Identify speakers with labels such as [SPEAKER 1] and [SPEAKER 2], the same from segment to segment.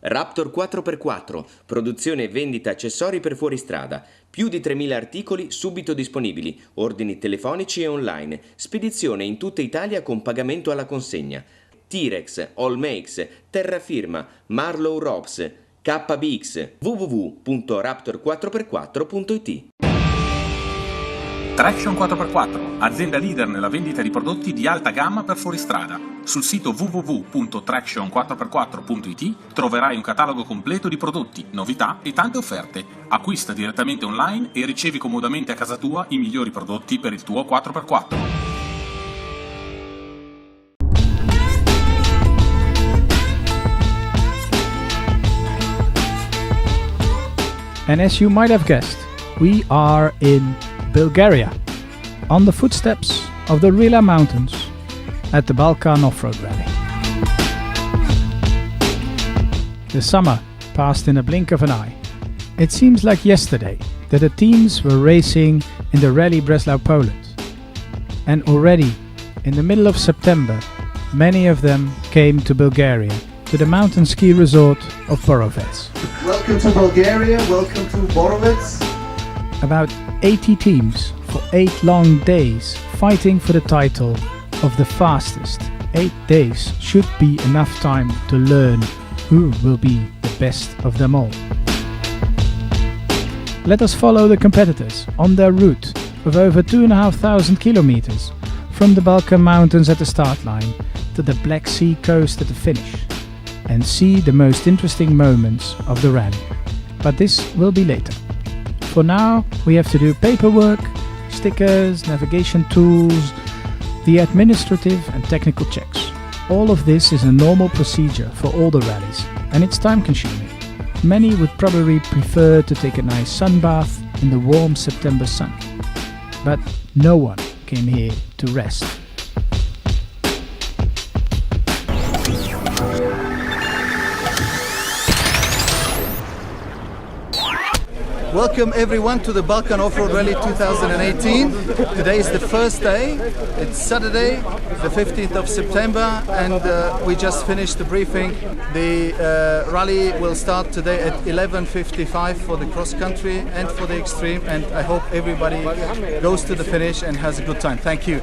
[SPEAKER 1] Raptor 4x4, produzione e vendita accessori per fuoristrada, più di 3.000 articoli subito disponibili, ordini telefonici e online, spedizione in tutta Italia con pagamento alla consegna. T-Rex, All Makes, Terrafirma, Marlow Ropes, KBX, www.raptor4x4.it.
[SPEAKER 2] Traction 4x4, azienda leader nella vendita di prodotti di alta gamma per fuoristrada. Sul sito www.traction4x4.it troverai un catalogo completo di prodotti, novità e tante offerte. Acquista direttamente online e ricevi comodamente a casa tua i migliori prodotti per il tuo 4x4.
[SPEAKER 3] And as you might have guessed, we are in Bulgaria, on the footsteps of the Rila Mountains at the Balkan Off-Road Rally. The summer passed in a blink of an eye. It seems like yesterday that the teams were racing in the Rally Breslau, Poland. And already in the middle of September, many of them came to Bulgaria, to the mountain ski resort of Borovets.
[SPEAKER 4] Welcome to Bulgaria, welcome to Borovets.
[SPEAKER 3] About 80 teams for 8 long days fighting for the title of the fastest. 8 days should be enough time to learn who will be the best of them all. Let us follow the competitors on their route of over 2,500 kilometers from the Balkan Mountains at the start line to the Black Sea coast at the finish and see the most interesting moments of the rally. But this will be later. For now, we have to do paperwork, stickers, navigation tools, the administrative and technical checks. All of this is a normal procedure for all the rallies, and it's time consuming. Many would probably prefer to take a nice sun bath in the warm September sun. But no one came here to rest.
[SPEAKER 4] Welcome everyone to the Balkan Off-Road Rally 2018. Today is the first day. It's Saturday, the 15th of September, and we just finished the briefing. The rally will start today at 11:55 for the cross country and for the extreme, and I hope everybody goes to the finish and has a good time. Thank you.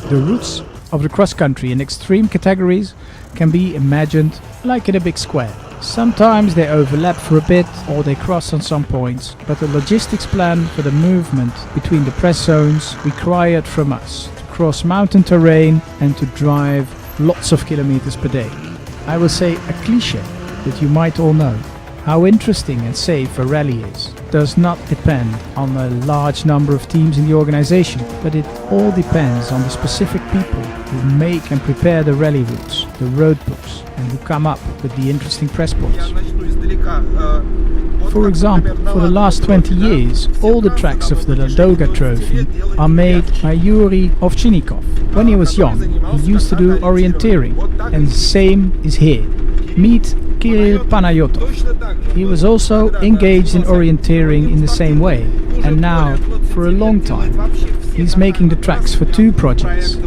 [SPEAKER 3] The routes of the cross-country and extreme categories can be imagined like in a big square. Sometimes they overlap for a bit or they cross on some points, but the logistics plan for the movement between the press zones required from us to cross mountain terrain and to drive lots of kilometers per day. I will say a cliché that you might all know. How interesting and safe a rally is does not depend on a large number of teams in the organization, but it all depends on the specific people who make and prepare the rally routes, the road books, and who come up with the interesting press points. For example, for the last 20 years, all the tracks of the Balkan Trophy are made by Yuri Ovchinnikov. When he was young, he used to do orienteering, and the same is here. Meet Kirill Panayotov. He was also engaged in orienteering in the same way, and now, for a long time, he's making the tracks for 2 projects,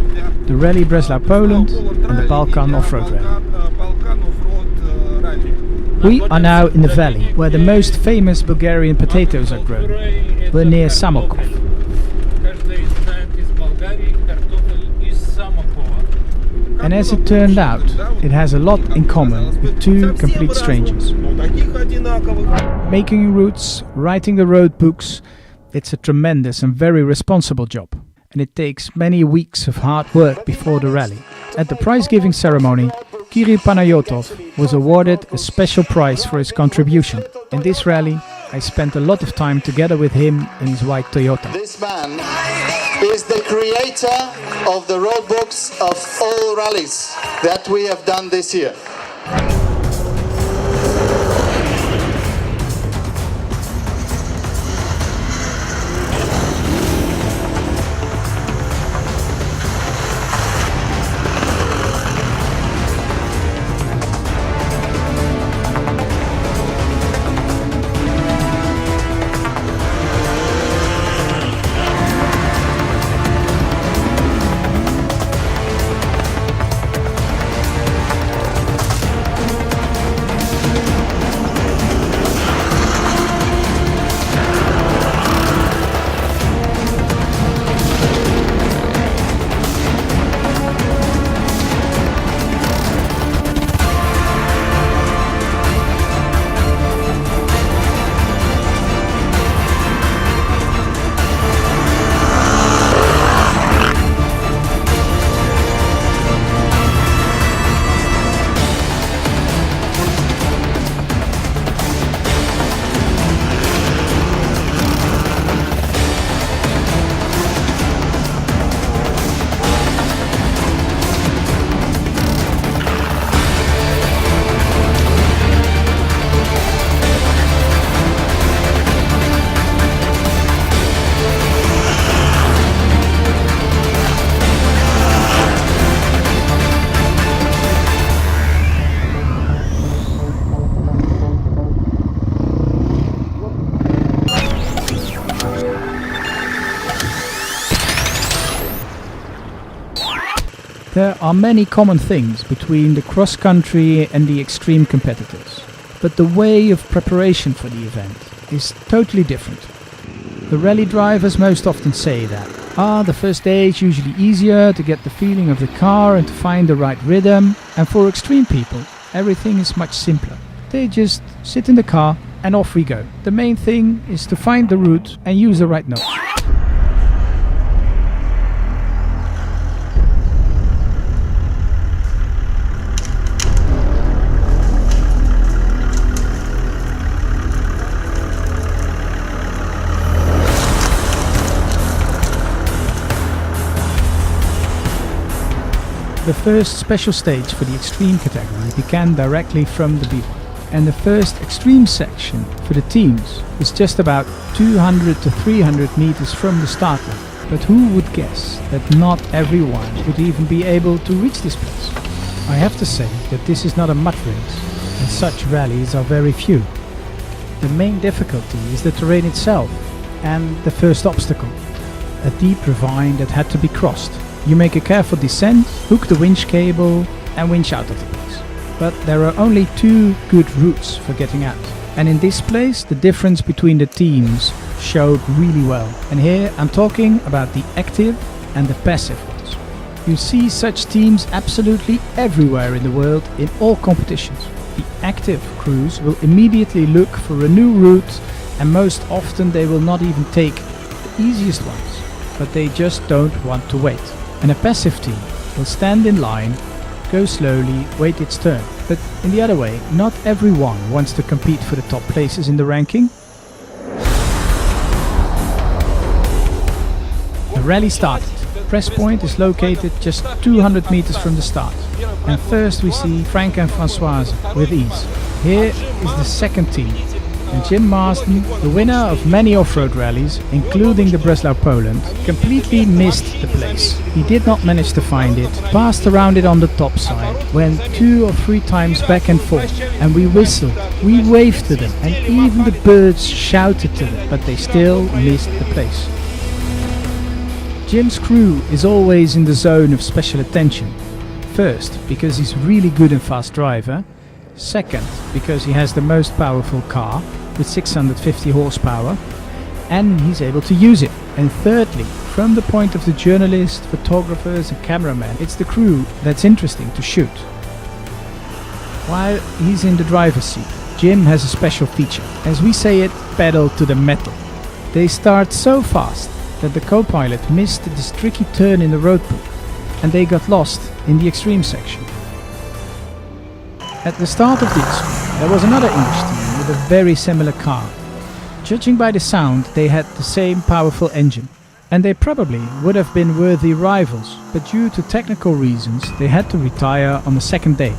[SPEAKER 3] the Rally Breslau Poland and the Balkan Off-Road Rally. We are now in the valley where the most famous Bulgarian potatoes are grown. We're near Samokov. And as it turned out, it has a lot in common with 2 complete strangers. Making routes, writing the road books, it's a tremendous and very responsible job. And it takes many weeks of hard work before the rally. At the prize-giving ceremony, Kirill Panayotov was awarded a special prize for his contribution. In this rally, I spent a lot of time together with him in his white Toyota.
[SPEAKER 4] This man is the creator of the road books of all rallies that we have done this year.
[SPEAKER 3] There are many common things between the cross-country and the extreme competitors, but the way of preparation for the event is totally different. The rally drivers most often say that, the first day is usually easier to get the feeling of the car and to find the right rhythm, and for extreme people, everything is much simpler. They just sit in the car and off we go. The main thing is to find the route and use the right note. The first special stage for the extreme category began directly from the bivouac, and the first extreme section for the teams is just about 200 to 300 meters from the start line. But who would guess that not everyone would even be able to reach this place? I have to say that this is not a mud race, and such rallies are very few. The main difficulty is the terrain itself, and the first obstacle, a deep ravine that had to be crossed. You make a careful descent, hook the winch cable and winch out of the place. But there are only two good routes for getting out. And in this place the difference between the teams showed really well. And here I'm talking about the active and the passive ones. You see such teams absolutely everywhere in the world in all competitions. The active crews will immediately look for a new route, and most often they will not even take the easiest ones, but they just don't want to wait. And a passive team will stand in line, go slowly, wait its turn. But in the other way, not everyone wants to compete for the top places in the ranking. The rally started. Press point is located just 200 meters from the start. And first we see Frank and Françoise with ease. Here is the second team. And Jim Marsden, the winner of many off-road rallies, including the Breslau Poland, completely missed the place. He did not manage to find it, passed around it on the top side, went 2 or 3 times back and forth, and we whistled, we waved to them, and even the birds shouted to them, but they still missed the place. Jim's crew is always in the zone of special attention. First, because he's really good and fast driver. Second, because he has the most powerful car with 650 horsepower and he's able to use it. And thirdly, from the point of the journalists, photographers and cameramen, it's the crew that's interesting to shoot. While he's in the driver's seat, Jim has a special feature. As we say it, pedal to the metal. They start so fast that the co-pilot missed this tricky turn in the road book and they got lost in the extreme section. At the start of the extreme, there was another English team with a very similar car. Judging by the sound, they had the same powerful engine, and they probably would have been worthy rivals, but due to technical reasons, they had to retire on the second day.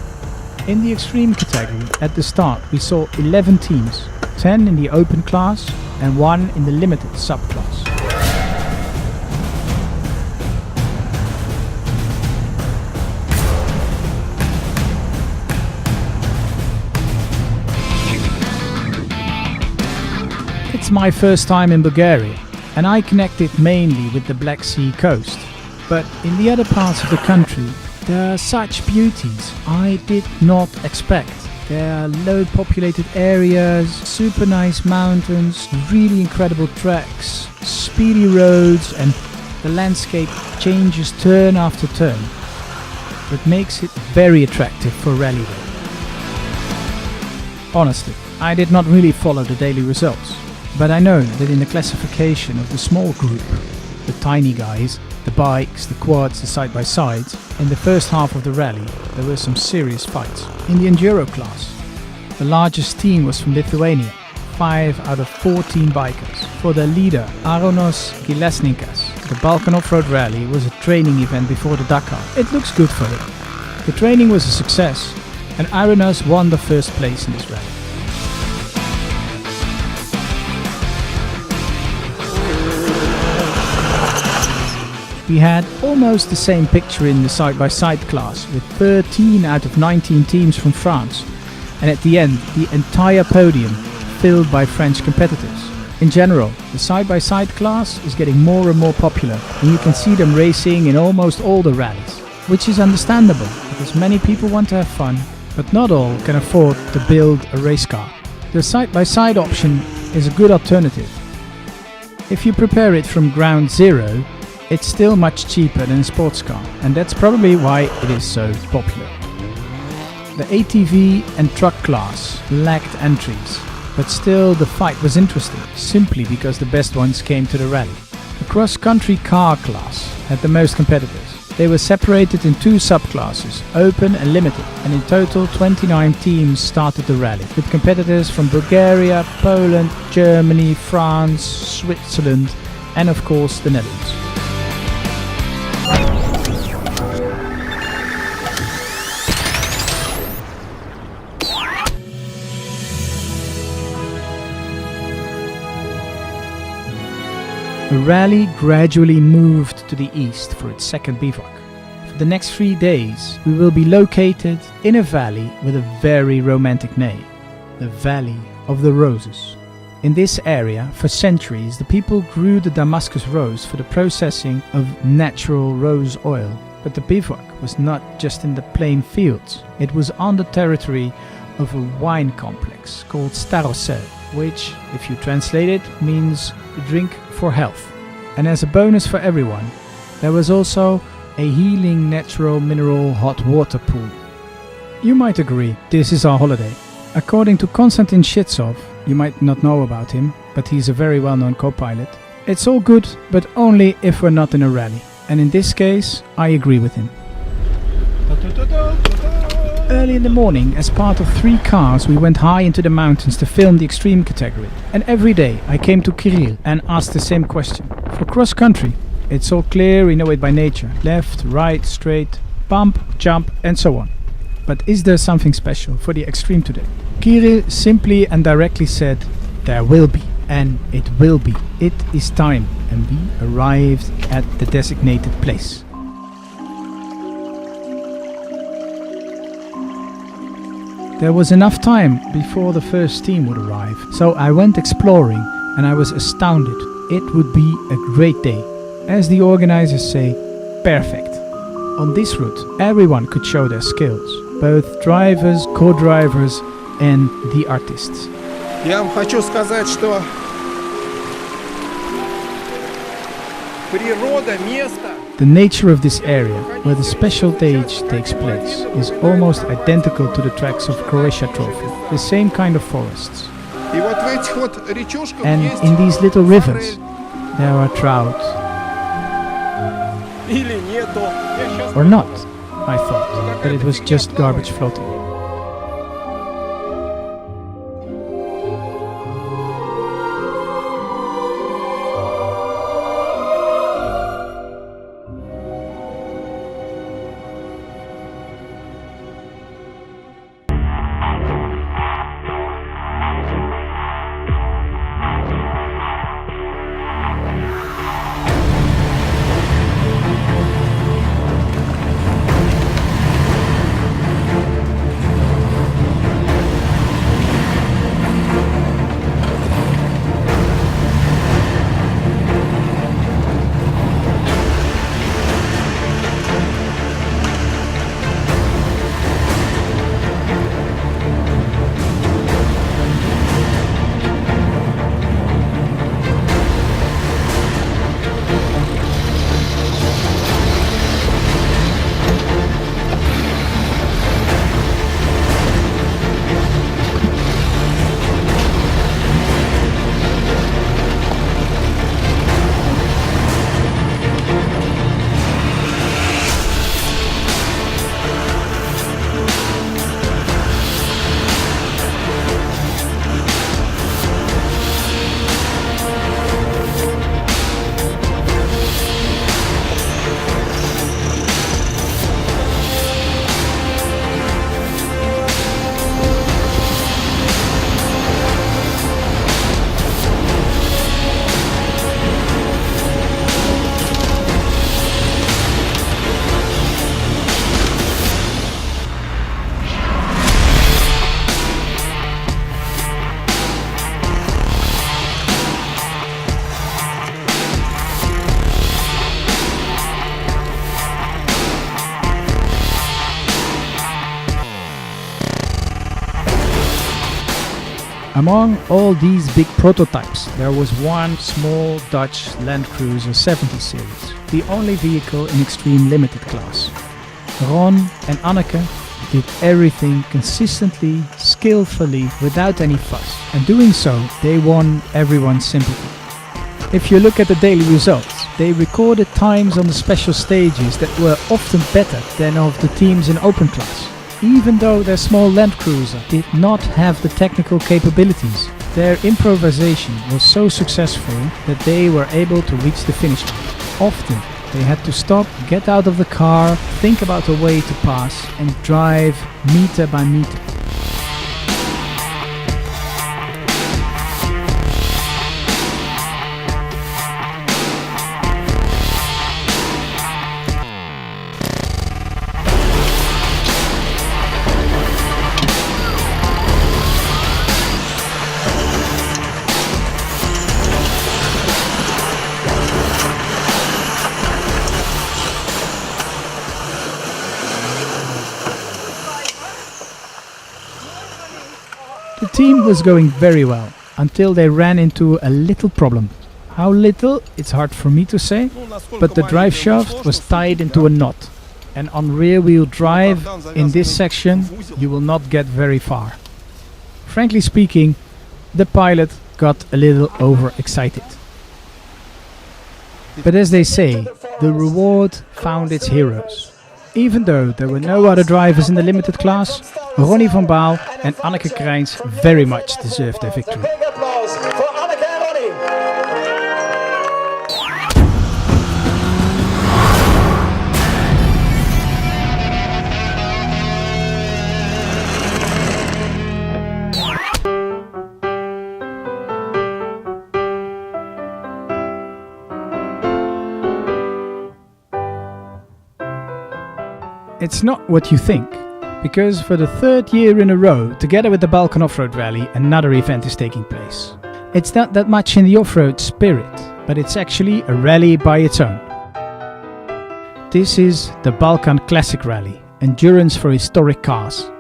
[SPEAKER 3] In the extreme category, at the start, we saw 11 teams, 10 in the open class and 1 in the limited subclass. It's my first time in Bulgaria, and I connected mainly with the Black Sea coast. But in the other parts of the country, there are such beauties I did not expect. There are low populated areas, super nice mountains, really incredible tracks, speedy roads, and the landscape changes turn after turn. That makes it very attractive for rally day. Honestly, I did not really follow the daily results. But I know that in the classification of the small group, the tiny guys, the bikes, the quads, the side-by-sides, in the first half of the rally there were some serious fights. In the enduro class, the largest team was from Lithuania, 5 out of 14 bikers. For their leader, Aronos Gilesnikas, the Balkan Off-Road Rally was a training event before the Dakar. It looks good for him. The training was a success, and Aronos won the first place in this rally. We had almost the same picture in the side-by-side class, with 13 out of 19 teams from France, and at the end the entire podium filled by French competitors. In general, the side-by-side class is getting more and more popular, and you can see them racing in almost all the rallies. which is understandable because many people want to have fun, but not all can afford to build a race car. The side-by-side option is a good alternative. If you prepare it from ground zero, it's still much cheaper than a sports car, and that's probably why it is so popular. The ATV and truck class lacked entries, but still the fight was interesting, simply because the best ones came to the rally. The cross-country car class had the most competitors. They were separated in two subclasses, open and limited, and in total 29 teams started the rally, with competitors from Bulgaria, Poland, Germany, France, Switzerland, and of course the Netherlands. The rally gradually moved to the east for its second bivouac. For the next 3 days, we will be located in a valley with a very romantic name, the Valley of the Roses. In this area, for centuries, the people grew the Damascus rose for the processing of natural rose oil. But the bivouac was not just in the plain fields. It was on the territory of a wine complex called Starocel, which, if you translate it, means drink for health. And as a bonus for everyone, there was also a healing natural mineral hot water pool. You might agree, this is our holiday. According to Konstantin Shitsov, you might not know about him, but he's a very well-known co-pilot, it's all good, but only if we're not in a rally. And in this case, I agree with him. Early in the morning, as part of 3 cars, we went high into the mountains to film the extreme category. And every day I came to Kirill and asked the same question. For cross country, it's all clear, we know it by nature. Left, right, straight, bump, jump, and so on. But is there something special for the extreme today? Kirill simply and directly said, there will be, and it will be. It is time, and we arrived at the designated place. There was enough time before the first team would arrive, so I went exploring and I was astounded. It would be a great day. As the organizers say, perfect. On this route, everyone could show their skills, both drivers, co-drivers and the artists.
[SPEAKER 5] Я вам хочу сказать, что природа, место.
[SPEAKER 3] The nature of this area, where the special stage takes place, is almost identical to the tracks of Croatia Trophy, the same kind of forests.
[SPEAKER 5] И вот в этих вот речушках
[SPEAKER 3] And
[SPEAKER 5] есть
[SPEAKER 3] in these little rivers, there are trout.
[SPEAKER 5] или нету. Я щас
[SPEAKER 3] Or not, I thought, that it was just garbage floating. Among all these big prototypes, there was one small Dutch Land Cruiser 70 series, the only vehicle in extreme limited class. Ron and Anneke did everything consistently, skillfully, without any fuss, and doing so, they won everyone's sympathy. If you look at the daily results, they recorded times on the special stages that were often better than of the teams in open class. Even though their small Land Cruiser did not have the technical capabilities, their improvisation was so successful that they were able to reach the finish line. Often, they had to stop, get out of the car, think about a way to pass, and drive meter by meter. The team was going very well, until they ran into a little problem. How little, it's hard for me to say, but the drive shaft was tied into a knot, and on rear-wheel drive in this section you will not get very far. Frankly speaking, the pilot got a little overexcited. But as they say, the reward found its heroes. Even though there were no other drivers in the limited class, Ronnie van Baal and Anneke Krijns very much deserved their victory. It's not what you think, because for the third year in a row, together with the Balkan Off-Road Rally, another event is taking place. It's not that much in the off-road spirit, but it's actually a rally by its own. This is the Balkan Classic Rally, endurance for historic cars.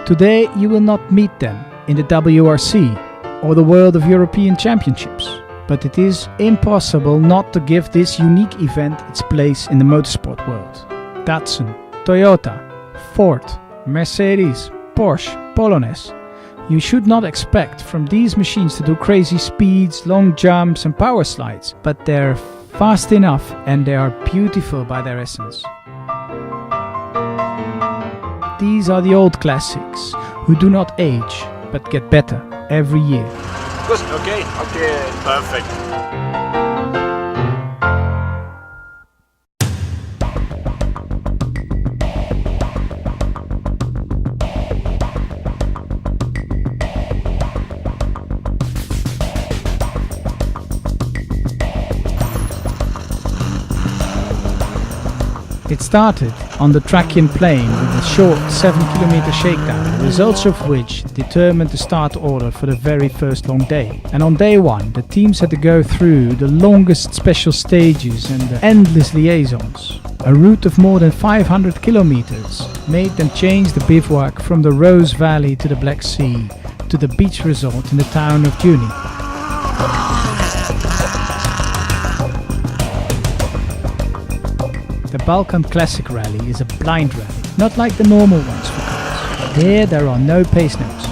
[SPEAKER 3] Today you will not meet them in the WRC or the World of European Championships, but it is impossible not to give this unique event its place in the motorsport world. Datsun, Toyota, Ford, Mercedes, Porsche, Polonaise. You should not expect from these machines to do crazy speeds, long jumps and power slides, but they're fast enough and they are beautiful by their essence. These are the old classics, who do not age, but get better every year.
[SPEAKER 5] Good, okay, perfect.
[SPEAKER 3] It started on the Thracian plain with a short 7-kilometer shakedown, the results of which determined the start order for the very first long day. And on day one, the teams had to go through the longest special stages and the endless liaisons. A route of more than 500 kilometers made them change the bivouac from the Rose Valley to the Black Sea to the beach resort in the town of Juni. The Balkan Classic Rally is a blind rally, not like the normal ones for cars. Here there are no pace notes.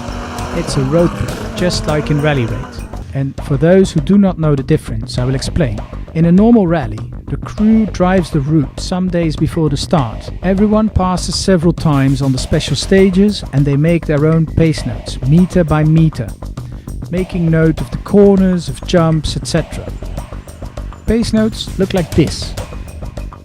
[SPEAKER 3] It's a road book, just like in Rally Raid. And for those who do not know the difference, I will explain. In a normal rally, the crew drives the route some days before the start. Everyone passes several times on the special stages and they make their own pace notes, meter by meter, making note of the corners, of jumps, etc. Pace notes look like this.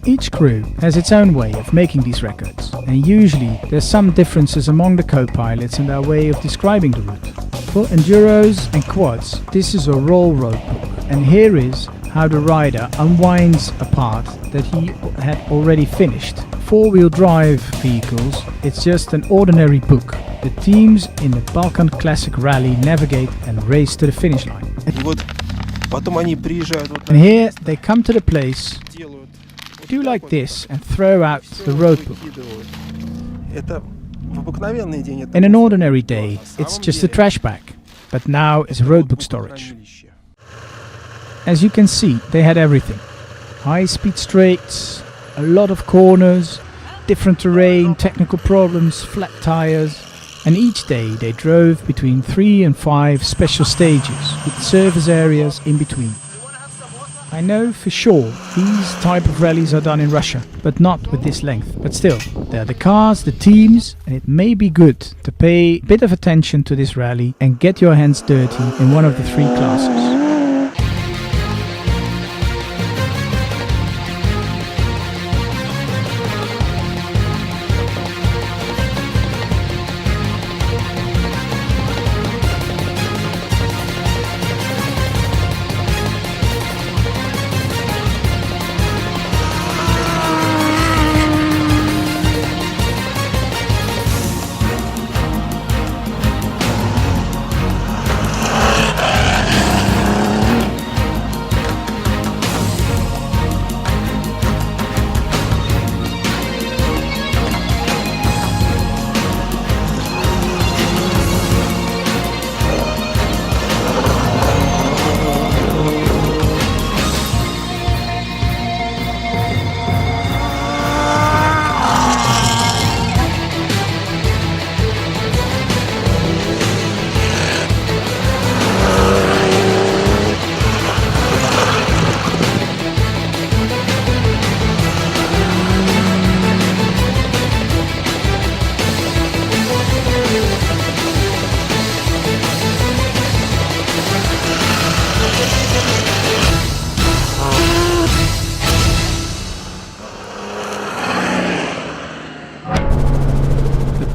[SPEAKER 3] Each crew has its own way of making these records, and usually there's some differences among the co-pilots in their way of describing the route. For enduros and quads, this is a roll road book, and here is how the rider unwinds a part that he had already finished. Four-wheel drive vehicles, it's just an ordinary book. The teams in the Balkan Classic Rally navigate and race to the finish line. And here they come to the place, do like this and throw out the road book. In an ordinary day, it's just a trash bag, but now it's roadbook storage. As you can see, they had everything. High-speed straights, a lot of corners, different terrain, technical problems, flat tires. And each day they drove between 3 and 5 special stages with service areas in between. I know for sure these type of rallies are done in Russia, but not with this length. But still, there are the cars, the teams, and it may be good to pay a bit of attention to this rally and get your hands dirty in one of the 3 classes.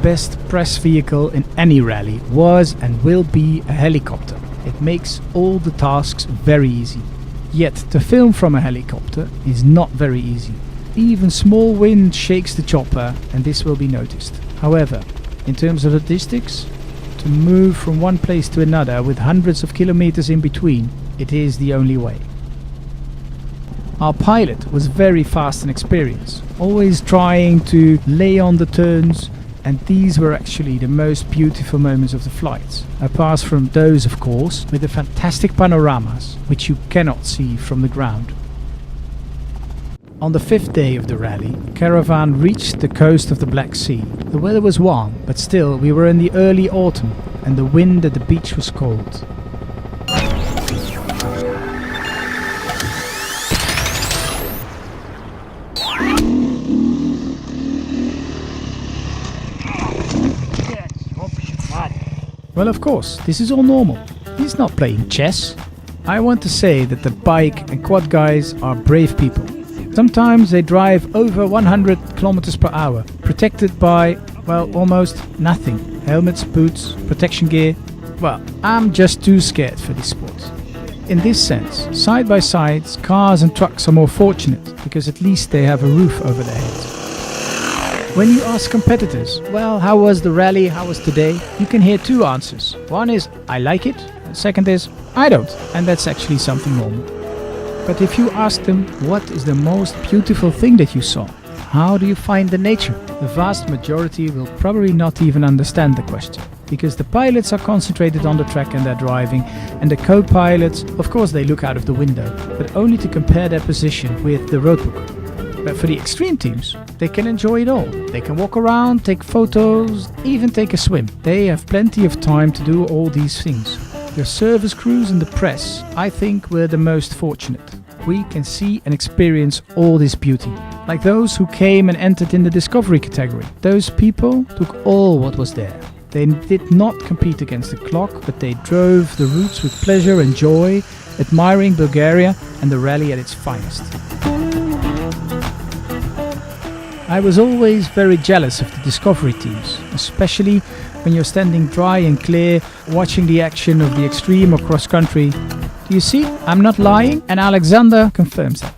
[SPEAKER 3] The best press vehicle in any rally was and will be a helicopter. It makes all the tasks very easy. Yet to film from a helicopter is not very easy. Even small wind shakes the chopper and this will be noticed. However, in terms of logistics, to move from one place to another with hundreds of kilometers in between, it is the only way. Our pilot was very fast and experienced, always trying to lay on the turns, and these were actually the most beautiful moments of the flights, apart from those of course with the fantastic panoramas which you cannot see from the ground. On the 5th day of the rally, caravan reached the coast of the Black Sea. The weather was warm, but still we were in the early autumn and the wind at the beach was cold. Well, of course, this is all normal. He's not playing chess. I want to say that the bike and quad guys are brave people. Sometimes they drive over 100 kilometers per hour, protected by, well, almost nothing. Helmets, boots, protection gear. Well, I'm just too scared for this sport. In this sense, side by sides, cars and trucks are more fortunate, because at least they have a roof over their heads. When you ask competitors, well, how was the rally, how was today? You can hear 2 answers. One is, I like it. The second is, I don't. And that's actually something normal. But if you ask them, what is the most beautiful thing that you saw? How do you find the nature? The vast majority will probably not even understand the question. Because the pilots are concentrated on the track and their driving, and the co-pilots, of course they look out of the window, but only to compare their position with the roadbook. But for the extreme teams, they can enjoy it all. They can walk around, take photos, even take a swim. They have plenty of time to do all these things. The service crews and the press, I think, were the most fortunate. We can see and experience all this beauty. Like those who came and entered in the discovery category. Those people took all what was there. They did not compete against the clock, but they drove the routes with pleasure and joy, admiring Bulgaria and the rally at its finest. I was always very jealous of the discovery teams, especially when you're standing dry and clear, watching the action of the extreme or cross country. Do you see? I'm not lying, and Alexander confirms that.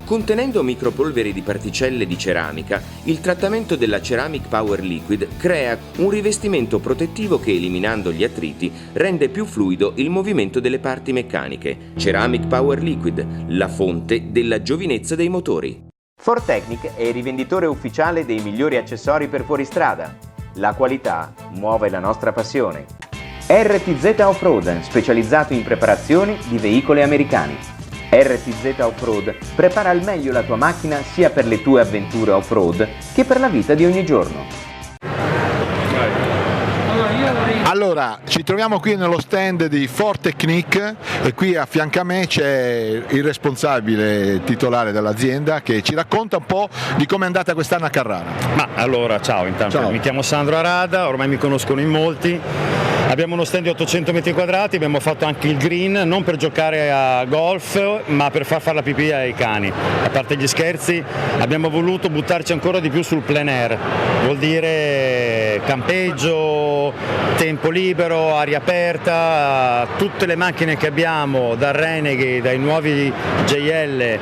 [SPEAKER 1] Contenendo micropolveri di particelle di ceramica, il trattamento della Ceramic Power Liquid crea un rivestimento protettivo che, eliminando gli attriti, rende più fluido il movimento delle parti meccaniche. Ceramic Power Liquid, la fonte della giovinezza dei motori. Fortechnic è il rivenditore ufficiale dei migliori accessori per fuoristrada. La qualità muove la nostra passione. RTZ Offroad, specializzato in preparazioni di veicoli americani. RTZ Offroad prepara al meglio la tua macchina sia per le tue avventure off-road che per la vita di ogni giorno.
[SPEAKER 6] Allora, ci troviamo qui nello stand di Fortechnic e qui a fianco a me c'è il responsabile titolare dell'azienda che ci racconta un po' di come è andata quest'anno a Carrara.
[SPEAKER 7] Ma allora, ciao, intanto
[SPEAKER 6] Ciao.
[SPEAKER 7] mi chiamo Sandro Arada, ormai mi conoscono in molti. Abbiamo uno stand di 800 metri quadrati, abbiamo fatto anche il green, non per giocare a golf, ma per far la pipì ai cani. A parte gli scherzi, abbiamo voluto buttarci ancora di più sul plein air, vuol dire campeggio, tempo libero, aria aperta, tutte le macchine che abbiamo, dal Renegade, dai nuovi JL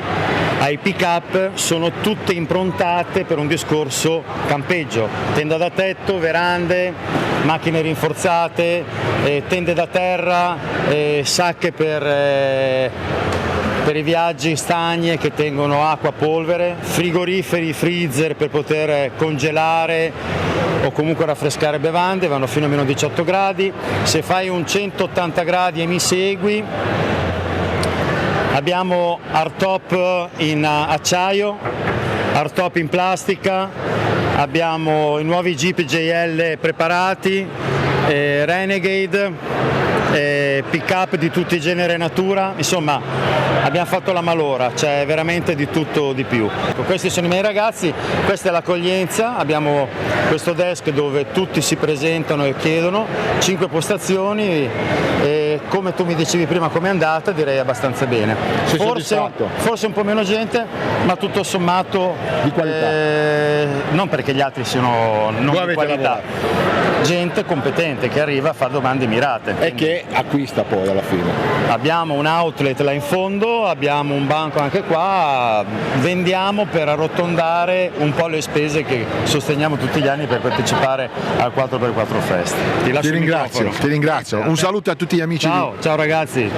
[SPEAKER 7] ai pick-up, sono tutte improntate per un discorso campeggio, tenda da tetto, verande, macchine rinforzate, tende da terra, sacche per i viaggi, stagne che tengono acqua, polvere, frigoriferi, freezer per poter congelare o comunque raffrescare bevande, vanno fino a meno 18 gradi. Se fai un 180 gradi e mi segui, abbiamo hardtop in acciaio, hardtop in plastica, abbiamo i nuovi Jeep JL preparati, Renegade, pick-up di tutti i generi e natura, insomma abbiamo fatto la malora, c'è veramente di tutto di più. Questi sono i miei ragazzi, questa è l'accoglienza, abbiamo questo desk dove tutti si presentano e chiedono, 5 postazioni e come tu mi dicevi prima com'è andata, direi abbastanza bene. Forse un po' meno gente, ma tutto sommato
[SPEAKER 6] Di qualità.
[SPEAKER 7] non perché gli altri siano non
[SPEAKER 6] Voi
[SPEAKER 7] di
[SPEAKER 6] avete
[SPEAKER 7] qualità.
[SPEAKER 6] lavorato.
[SPEAKER 7] Gente competente che arriva a fare domande mirate.
[SPEAKER 6] E che acquista poi alla fine.
[SPEAKER 7] Abbiamo un outlet là in fondo, abbiamo un banco anche qua, vendiamo per arrotondare un po' le spese che sosteniamo tutti gli anni per partecipare al 4x4 Fest. Ti lascio il microfono.
[SPEAKER 6] Ti ringrazio. Un saluto a tutti gli amici.
[SPEAKER 7] Ciao ragazzi.